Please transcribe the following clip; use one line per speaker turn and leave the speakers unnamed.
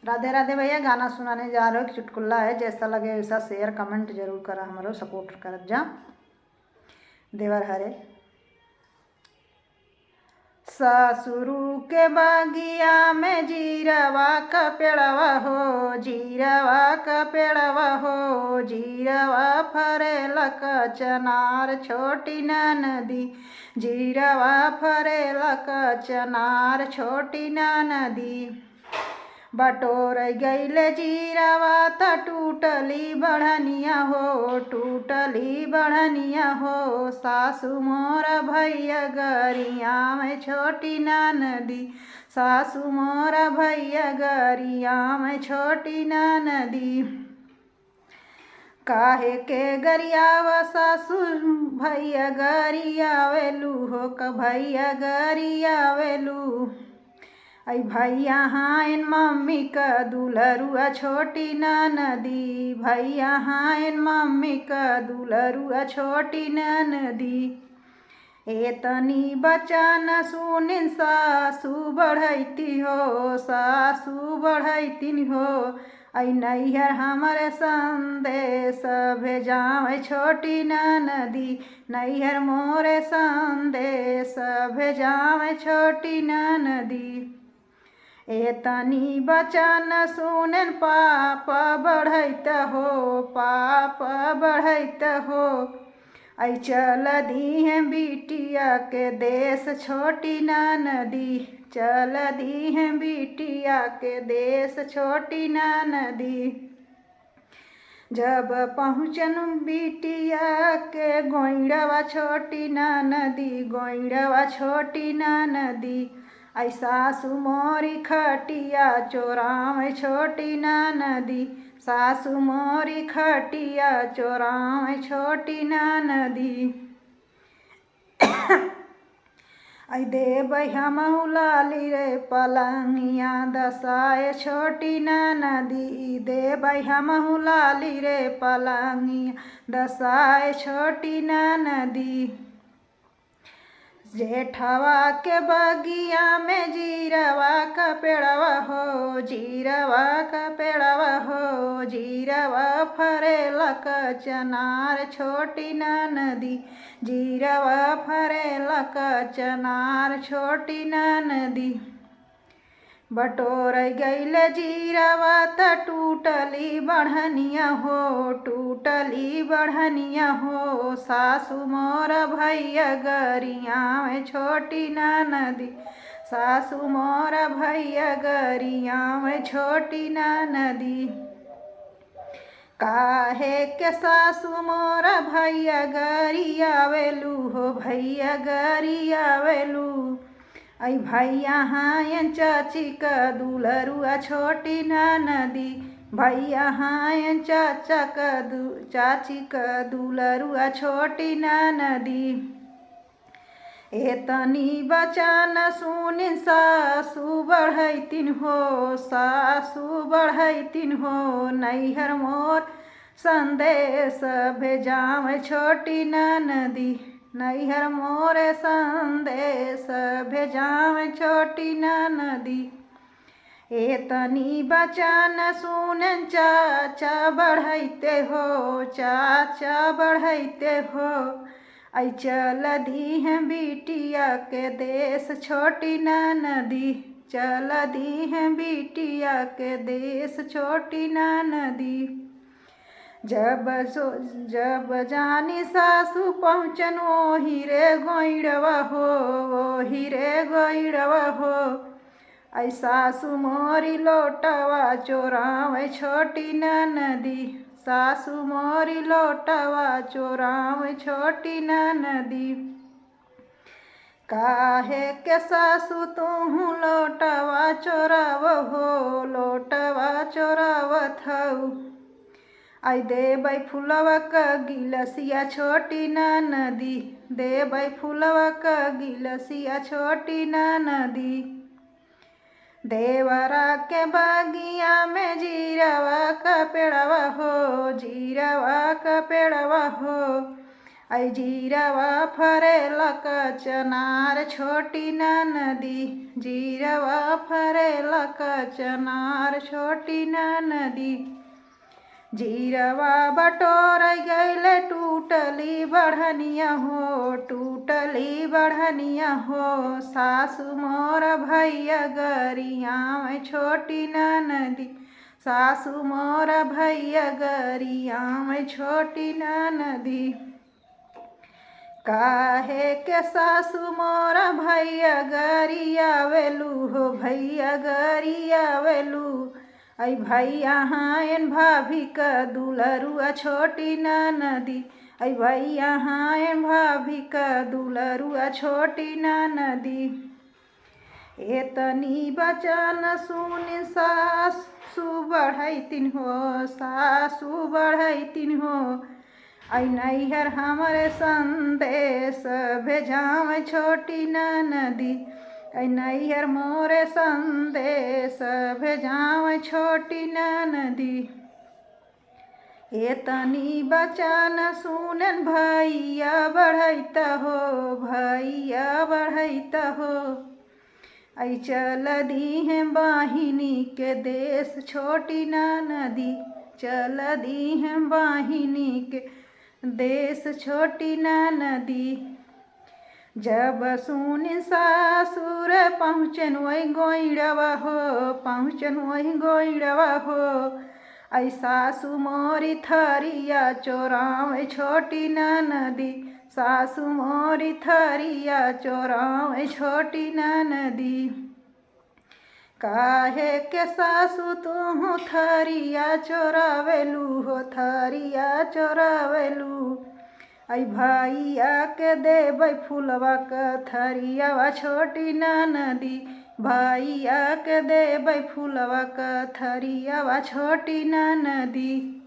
राधे राधे भैया। गाना सुनाने जा रहे हो, एक चुटकुला है। जैसा लगे वैसा शेयर कमेंट जरूर करा, हमारो सपोर्ट कर जा। देवर हरे ससुरु के बागिया में जीरवा का पेड़वा हो, जीरवा का पेड़वा हो, जीरवा फरेला का चनार छोटी ना नदी, जीरवा फरेला का चनार छोटी ना नदी। बटोर गईले जीरावा त टूटली बढ़निया हो, टूटली बढ़निया हो। सासू मोर भैया गरिया में छोटी ना नदी, सासू मोर भैया गरिया में छोटी ना नदी। काहे के गरियावा सासू भैया गरियावेलू हो, भैया गरियावेलू। आई भैया हाइन मम्मी का दुलरुआ छोटी ना नदी, भैया हाइन मम्मी का दुलरुआ छोटी ना नदी। एतनी बचा न सुनिन सासू बढ़ैती हो, सासू बढ़ैतिन हो। आई नैहर हमारे संदेश भेजावे छोटी ना नदी, नैहर मोरे संदेश भेजावे छोटी ना नदी। एतनी बचन सुनन पाप बढ़ैत हो, पाप बढ़ैत हो। आई चल दी है बिटिया के देश छोटी ना नदी, चल दी है बिटिया के देश छोटी ना नदी। जब पहुँचन बिटिया के गोइड़वा छोटी ना नदी, गोइड़वा छोटी ना नदी। आई सासू मोरी खटिया चोराव छोटी ना नदी, सासू मोरी खटिया चोराव छोटी ना नदी। आई देव हमहु लाली रे पलंगिया दसाए छोटी ना नदी, देव हमहु लाली रे पलंगिया दसाए छोटी ना नदी। जेठवा के बगिया में जीरवा का पेड़वा हो, जीरवा का पेड़वा हो, जीरवा फरेला का चनार छोटी ना नदी, जीरवा फरेला का चनार छोटी ना नदी। बटोर गईले जीरवा त टूटली बढ़निया हो, टूटली बढ़निया हो। सासू मोर भैया गरिया में छोटी ना नदी, सासू मोर भैया गरिया में छोटी ना नदी। काहे के सासू मोर भैया गरियावेलू हो, भैया गरियावेलू। आई भैया हायन चाची का दुलरुआ छोटी ना नदी, भैया हायन चाचा का चाची का दुलरुआ छोटी ना नदी। एतनी बचन सुनिन सासू बढ़ैतिन हो, सासू बढ़ैतिन हो। नैहर मोर संदेश भेजावे छोटी ना नदी, नैहर मोरे संदेश भेजावे छोटी ना नदी। एतनी बचन सुनन चाचा बढ़ैते हो, चाचा बढ़ैते हो। आई चल दी है बिटिया के देश छोटी ना नदी, चल दी है बिटिया के देश छोटी ना नदी। जब जानी सासू पहुँचन ओही रे गोइड़वा हो, ओही रे गोइड़वा हो। आई सासू मोरी लोटवा चोरावे छोटी ना नदी, सासू मोरी लोटवा चोरावे छोटी ना नदी। काहे के सासू तू लोटवा चोराव हो, लोटवा चोरावत हऊ। आई देबै फुलवा का गिलसिया छोटी ना नदी, देबै फुलवा का गिलसिया छोटी ना नदी। देवरा के बागिया में जीरवा का पेड़वा हो, जीरवा का पेड़वा हो। आई जीरवा फरेला कचनार छोटी नदी, जीरवा फरेला कचनार छोटी नदी। जीरवा बटोर गैले टूटली बढ़निया हो, टूटली बढ़निया हो। सासु मोर भैया गरिया में छोटी नदी, सासु मोर भैया गरिया में छोटी नदी। काहे के सासु मोर भैया गरिया वेलू हो, भैया गरिया वेलू। आई भैया हायन भाभी का दुलरुआ छोटी नदी, आई भैया हायन भाभी का दुलरुआ छोटी नदी। एतनी बचन सुन सासु बढ़ैतिन हो, सासु बढ़ैतिन हो। आई नैहर हमरे संदेश भेजाम छोटी नदी, आई नैहर मोरे संदेश भेजाम छोटी नदी। एतनी बचन सुनन भैया बढ़ैत हो, भैया बढ़ैत हो। आई चल दी है बाहिनी के देश छोटी नदी, चल दी है बाहिनी के देश छोटी नदी। जब सुन सासुर पहुँचन वही गोइड़वा हो, पहुँचन वही गोइड़वा हो। आई सासु मोरी थरिया चोराव छोटी नदी, सासु मोरी थरिया चोराव छोटी नदी। काहे के सासु तू थरिया चोरावेलू हो, थरिया चोरावेलू। आई भैया के देबै फूलवा का थरियावा छोटी नदी, भैया के देबै फूलवा का थरियावा छोटी नदी।